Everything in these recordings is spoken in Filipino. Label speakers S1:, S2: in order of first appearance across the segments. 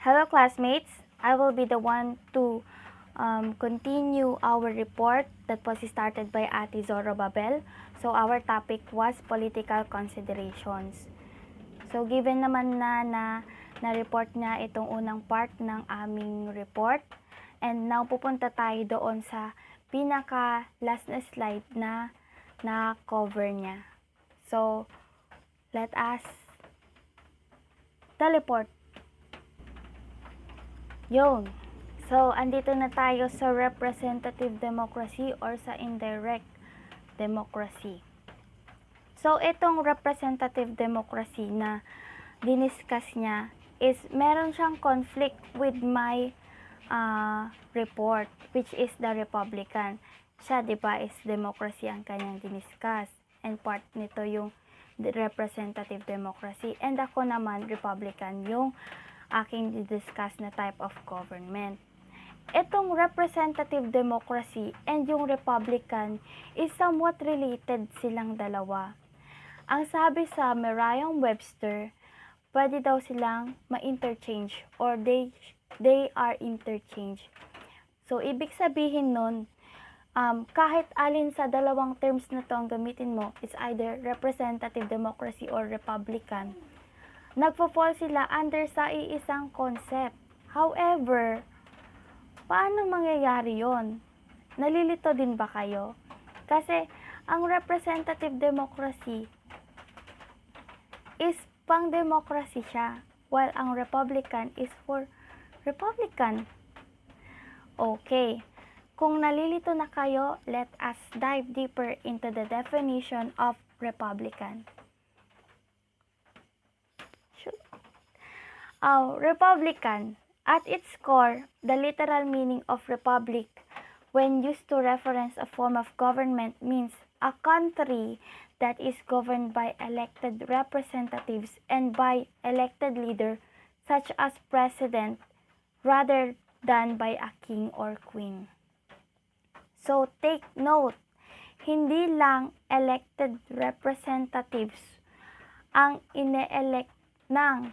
S1: Hello classmates, I will be the one to continue our report that was started by Ate Zoro Babel. So our topic was political considerations. So given naman na-report niya itong unang part ng aming report. And now pupunta tayo doon sa pinaka last na slide na cover niya. So let us teleport. Yun. So, andito na tayo sa representative democracy or sa indirect democracy. So, itong representative democracy na diniscuss niya is meron siyang conflict with my report, which is the Republican. Siya, di ba, is democracy ang kanyang diniscuss. And part nito yung representative democracy. And ako naman, Republican, yung aking didiscuss na type of government. Itong representative democracy and yung Republican is somewhat related silang dalawa. Ang sabi sa Merriam-Webster, pwede daw silang ma-interchange or they are interchange. So, ibig sabihin nun, kahit alin sa dalawang terms na to ang gamitin mo, is either representative democracy or Republican, nagpo-fall sila under sa iisang concept. However, paano mangyayari yon? Nalilito din ba kayo? Kasi, ang representative democracy is pang-democracy siya, while ang Republican is for Republican. Okay. Kung nalilito na kayo, let us dive deeper into the definition of Republican. Republican. At its core, the literal meaning of republic when used to reference a form of government means a country that is governed by elected representatives and by elected leader such as president rather than by a king or queen. So take note, hindi lang elected representatives ang ine-elect ng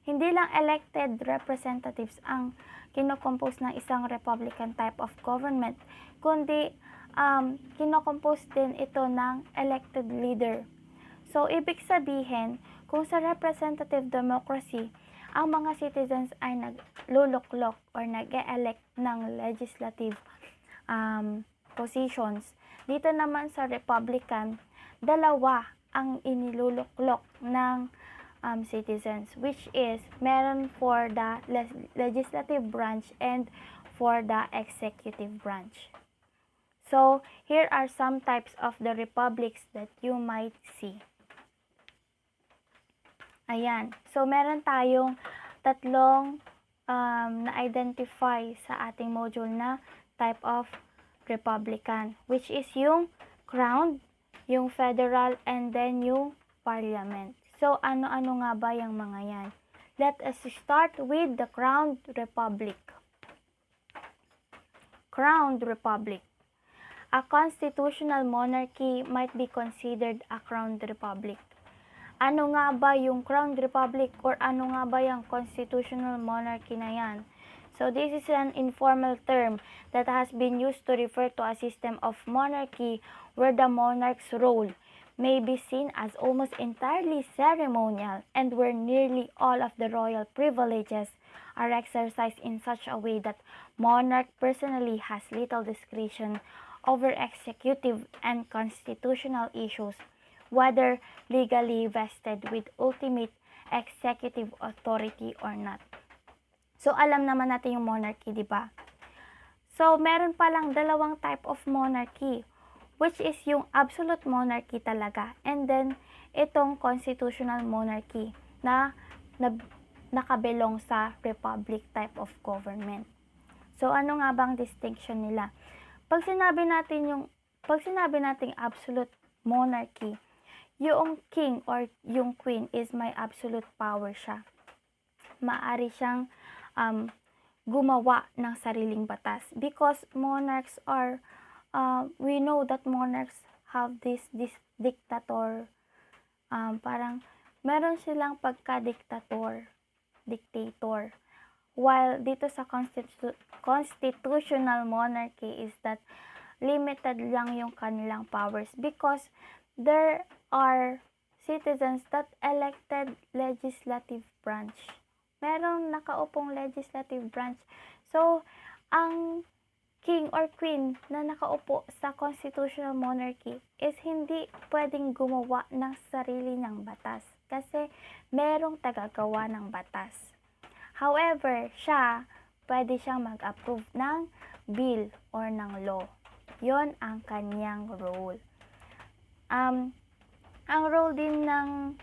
S1: hindi lang elected representatives ang kinocompose ng isang Republican type of government, kundi kinocompose din ito ng elected leader. So, ibig sabihin, kung sa representative democracy, ang mga citizens ay nagluluklok or nag-e-elect ng legislative positions. Dito naman sa Republican, dalawa ang iniluluklok ng citizens, which is meron for the legislative branch and for the executive branch. So, here are some types of the republics that you might see. Ayan. So, meron tayong tatlong na-identify sa ating module na type of Republican, which is yung crown, yung federal, and then yung parliament. So, ano-ano nga ba yung mga yan? Let us start with the Crowned Republic. Crowned Republic. A constitutional monarchy might be considered a crowned republic. Ano nga ba yung crowned republic or ano nga ba yung constitutional monarchy na yan? So, this is an informal term that has been used to refer to a system of monarchy where the monarch's role may be seen as almost entirely ceremonial and where nearly all of the royal privileges are exercised in such a way that monarch personally has little discretion over executive and constitutional issues, whether legally vested with ultimate executive authority or not. So, alam naman natin yung monarchy, di ba? So, meron palang dalawang type of monarchy, which is yung absolute monarchy talaga, and then itong constitutional monarchy na nakabelong sa republic type of government. So, ano nga bang distinction nila? Pag sinabi nating absolute monarchy, yung king or yung queen is may absolute power siya. Maari siyang gumawa ng sariling batas because monarchs are we know that monarchs have this dictator, parang meron silang pagka-diktator. dictator. While dito sa constitutional monarchy is that limited lang yung kanilang powers because there are citizens that elected legislative branch. Merong nakaupong legislative branch. So, ang king or queen na nakaupo sa constitutional monarchy is hindi pwedeng gumawa ng sarili niyang batas kasi merong tagagawa ng batas. However, pwede siyang mag-approve ng bill or ng law. Yon ang kanyang role. Ang role din ng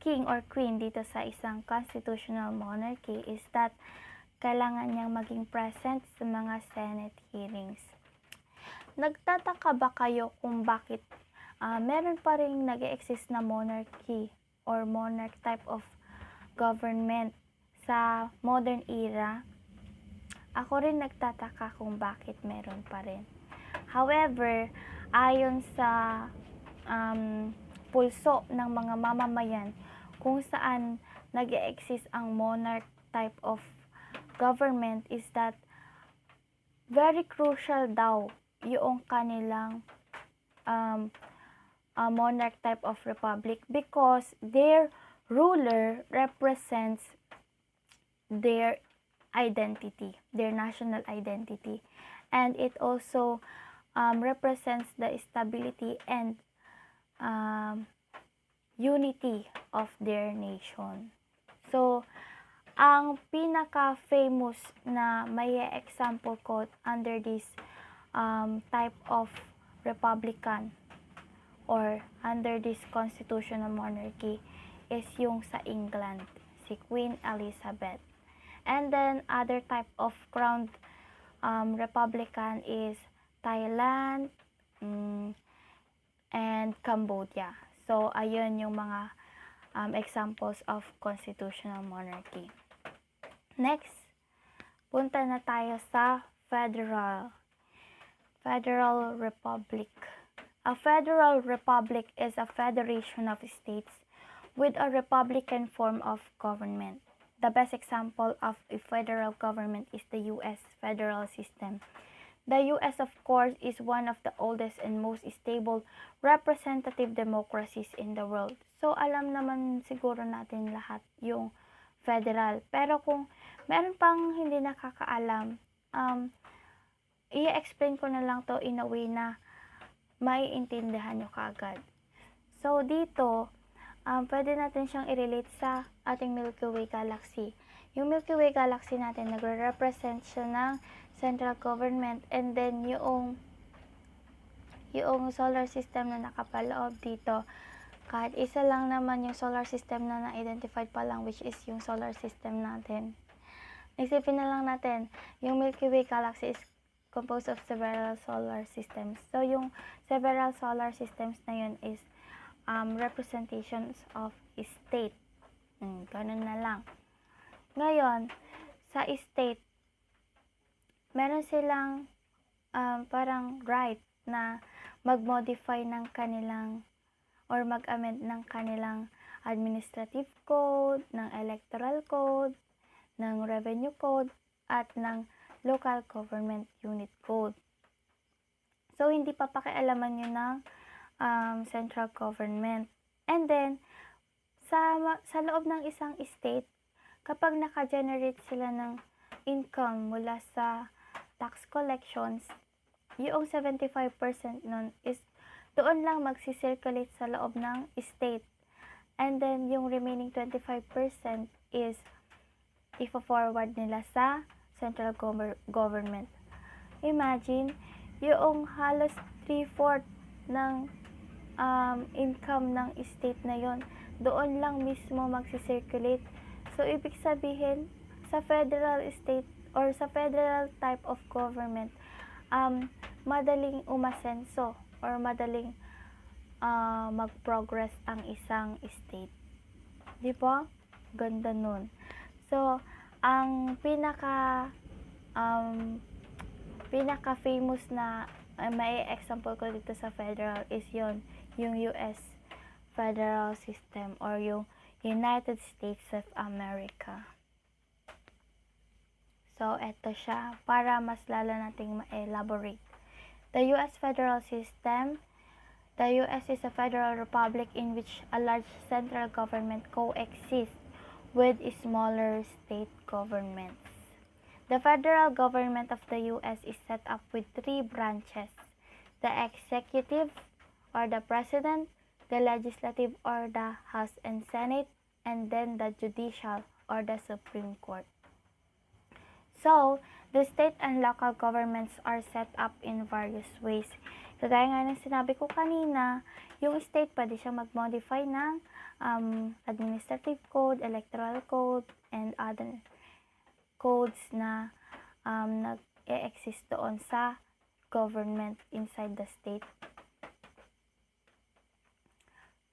S1: king or queen dito sa isang constitutional monarchy is that kailangan niyang maging present sa mga Senate hearings. Nagtataka ba kayo kung bakit meron pa rin nag-exist na monarchy or monarch type of government sa modern era? Ako rin nagtataka kung bakit meron pa rin. However, ayon sa pulso ng mga mamamayan kung saan nag-exist ang monarch type of government is that very crucial daw yung kanilang monarch type of republic because their ruler represents their identity, their national identity, and it also represents the stability and unity of their nation. So, ang pinaka-famous na may example ko under this type of republican or under this constitutional monarchy is yung sa England, si Queen Elizabeth. And then, other type of crowned republican is Thailand and Cambodia. So, ayun yung mga examples of constitutional monarchy. Next, punta na tayo sa federal republic. A federal republic is a federation of states with a republican form of government. The best example of a federal government is the U.S. federal system. The U.S., of course, is one of the oldest and most stable representative democracies in the world. So, alam naman siguro natin lahat yung federal. Pero kung meron pang hindi nakakaalam, i-explain ko na lang to in a way na maiintindihan nyo kaagad. So, dito, pwede natin siyang i-relate sa ating Milky Way galaxy. Yung Milky Way galaxy natin, nagre-represent siya ng central government and then yung solar system na nakapaloob dito, kahit isa lang naman yung solar system na na-identified pa lang, which is yung solar system natin. Isipin na lang natin, yung Milky Way galaxy is composed of several solar systems. So, yung several solar systems na yun is representations of state. Ganun na lang. Ngayon, sa state, meron silang parang right na mag-modify ng kanilang or mag-amend ng kanilang administrative code, ng electoral code, ng revenue code, at ng local government unit code. So, hindi pa pakialaman yun ng central government. And then, sa loob ng isang state, kapag naka-generate sila ng income mula sa tax collections, yung 75% nun is doon lang magsisirculate sa loob ng state. And then, yung remaining 25% is ipo-forward nila sa central government. Imagine, yung halos 3/4 ng income ng state na yon doon lang mismo magsisirculate. So, ibig sabihin, sa federal state or sa federal type of government, madaling umasenso or madaling mag-progress ang isang state. Di ba? Ganda nun. So, ang pinaka-famous na may example ko dito sa federal is yung US federal system or yung United States of America. So, eto siya, para mas lalo nating ma-elaborate. The U.S. federal system. The U.S. is a federal republic in which a large central government coexists with smaller state governments. The federal government of the U.S. is set up with three branches: the executive, or the president, the legislative, or the House and Senate, and then the judicial, or the Supreme Court. So, the state and local governments are set up in various ways. Kagaya nga ng sinabi ko kanina, yung state pwede siyang mag-modify ng administrative code, electoral code, and other codes na nag-e-exist doon sa government inside the state.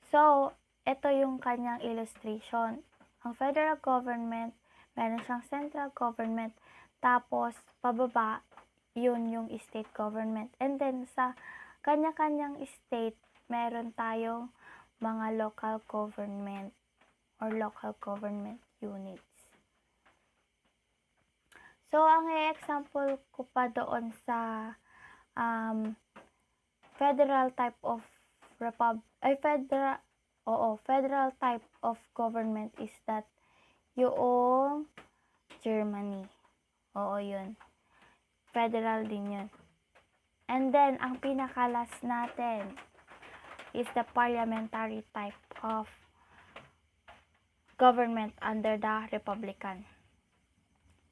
S1: So, ito yung kanyang illustration. Ang federal government, meron siyang central government, tapos pababa, yun yung state government. And then sa kanya-kanyang state, meron tayong mga local government or local government units. So, ang example ko pa doon sa federal type of federal type of government is that yung Germany. Oo, yun. Federal din yun. And then, ang pinakalas natin is the parliamentary type of government under the Republican.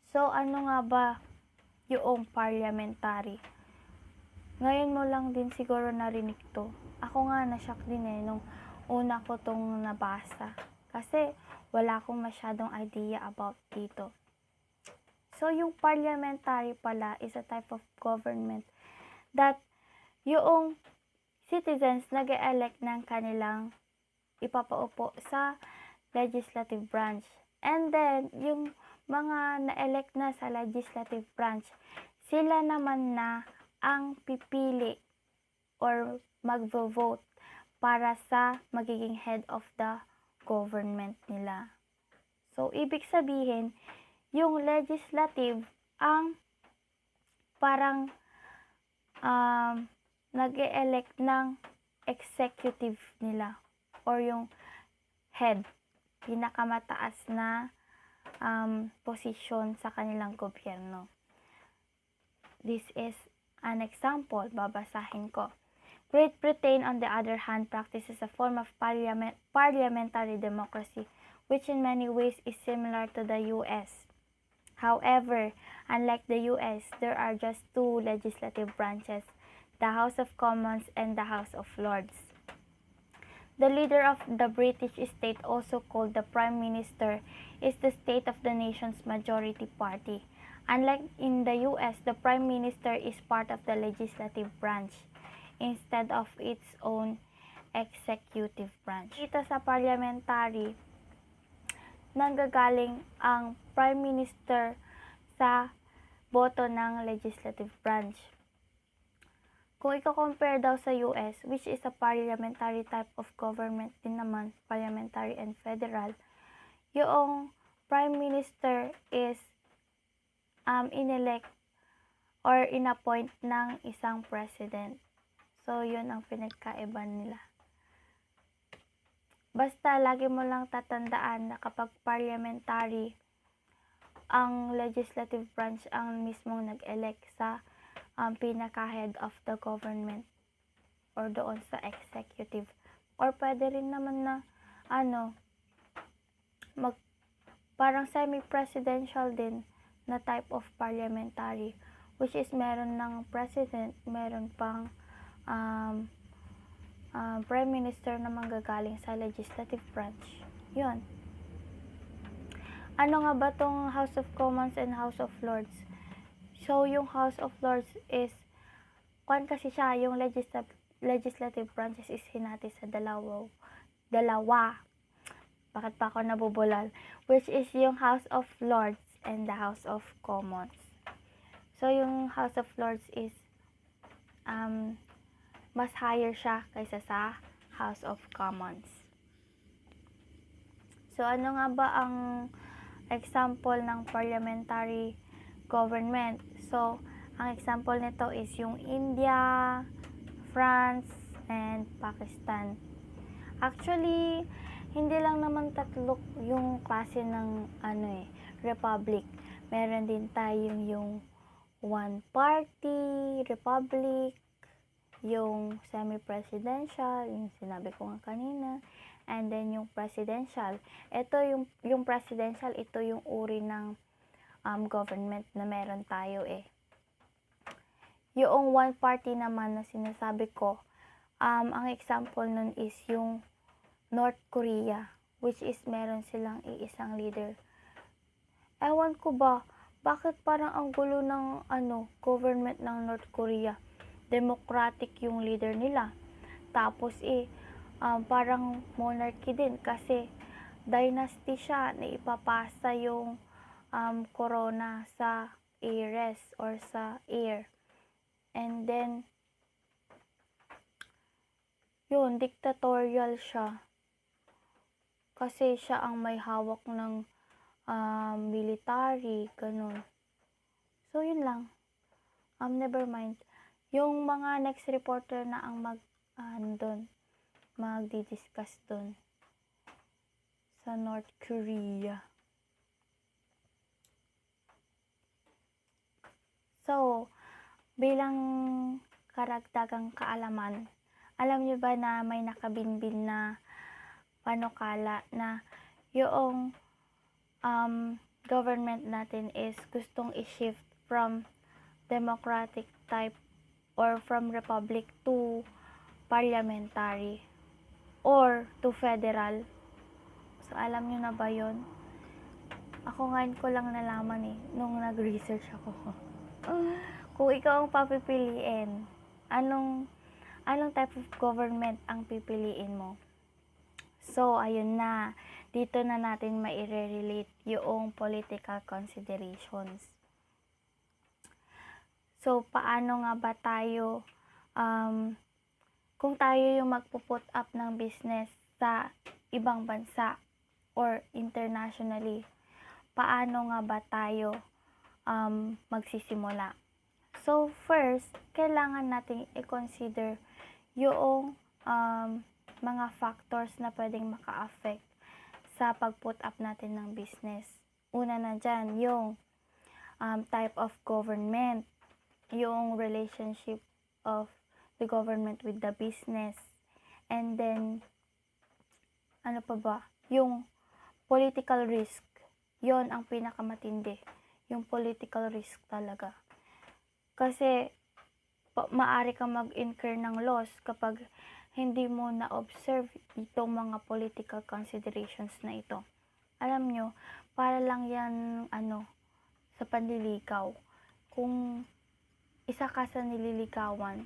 S1: So, ano nga ba yung parliamentary? Ngayon mo lang din siguro narinig to. Ako nga na-shock din nung una ko tong nabasa. Kasi wala akong masyadong idea about dito. So, yung parliamentary pala is a type of government that yung citizens nag-elect ng kanilang ipapaupo sa legislative branch. And then, yung mga na-elect na sa legislative branch, sila naman na ang pipili or mag-vote para sa magiging head of the government nila. So, ibig sabihin, yung legislative ang parang nag-e-elect ng executive nila or yung head, pinakamataas na posisyon sa kanilang gobyerno. This is an example, babasahin ko. Great Britain, on the other hand, practices a form of parliamentary democracy, which in many ways is similar to the U.S. However, unlike the U.S., there are just two legislative branches, the House of Commons and the House of Lords. The leader of the British state, also called the Prime Minister, is the state of the nation's majority party. Unlike in the U.S., the Prime Minister is part of the legislative branch instead of its own executive branch. Dito sa parliamentary, nanggagaling ang Prime Minister sa boto ng legislative branch. Kung i-compare daw sa US, which is a parliamentary type of government din naman, parliamentary and federal, yung Prime Minister is inelect or inappoint ng isang president. So, yun ang pinagkaiba nila. Basta, lagi mo lang tatandaan na kapag parliamentary, ang legislative branch ang mismong nag-elect sa pinaka-head of the government or doon sa executive. Or pwede rin naman na parang semi-presidential din na type of parliamentary, which is meron ng president, meron pang prime minister na manggagaling sa legislative branch. Yun. Ano nga ba tong House of Commons and House of Lords? So, yung House of Lords is, kasi siya, yung legislative branches is hinati sa dalawa. Bakit pa ako nabubulal? Which is yung House of Lords and the House of Commons. So, yung House of Lords is mas higher siya kaysa sa House of Commons. So, ano nga ba ang example ng parliamentary government? So, ang example nito is yung India, France, and Pakistan. Actually, hindi lang naman tatlo yung klase ng republic. Meron din tayong yung one party republic, yung semi-presidential, yung sinabi ko nga kanina, and then yung presidential. Ito yung presidential, ito yung uri ng government na meron tayo eh. Yung one party naman na sinasabi ko, ang example nun is yung North Korea, which is meron silang iisang leader. Ewan ko ba, bakit parang ang gulo ng government ng North Korea? Democratic yung leader nila. Tapos parang monarchy din kasi dynasty siya na ipapasa yung corona sa heiress or sa heir. And then, yun, dictatorial siya. Kasi siya ang may hawak ng military, ganun. So, yun lang. Never mind. Yung mga next reporter na ang magdi-discuss doon sa North Korea. So, bilang karagdagang kaalaman, alam niyo ba na may nakabinbin na panukala na yung government natin is gustong i-shift from democratic type or from republic to parliamentary or to federal. So, alam nyo na ba yon? Ako ngayon ko lang nalaman nung nag-research ako. Kung ikaw ang papipiliin, anong type of government ang pipiliin mo? So, ayun na. Dito na natin maire-relate yung political considerations. So, paano nga ba tayo, kung tayo yung magpo-put up ng business sa ibang bansa or internationally, paano nga ba tayo magsisimula? So, first, kailangan nating i-consider yung mga factors na pwedeng maka-affect sa pag-put up natin ng business. Una na dyan, yung type of government, yung relationship of the government with the business, and then, ano pa ba? Yung political risk. Yon ang pinakamatindi. Yung political risk talaga. Kasi, maaari kang mag-incur ng loss kapag hindi mo na-observe itong mga political considerations na ito. Alam nyo, para lang yan, sa panliligaw. Kung isa ka sa nililigawan,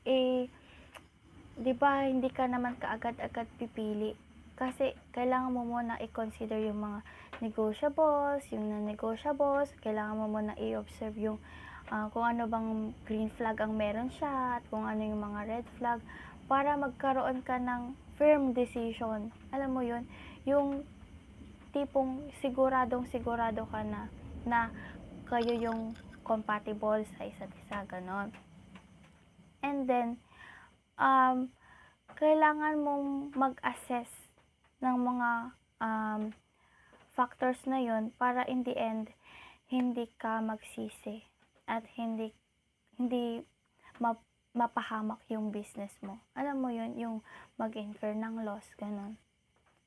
S1: di ba hindi ka naman kaagad-agad pipili? Kasi kailangan mo muna i-consider yung mga negotiables, yung non-negotiables, kailangan mo muna i-observe yung kung ano bang green flag ang meron siya, at kung ano yung mga red flag, para magkaroon ka ng firm decision. Alam mo yun, yung tipong siguradong-sigurado ka na kayo yung compatible sa isa't isa, ganon. And then, kailangan mong mag-assess ng mga factors na yun para in the end, hindi ka magsisi at hindi mapahamak yung business mo. Alam mo yun, yung mag-incur ng loss, ganun.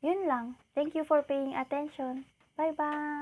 S1: Yun lang. Thank you for paying attention. Bye-bye!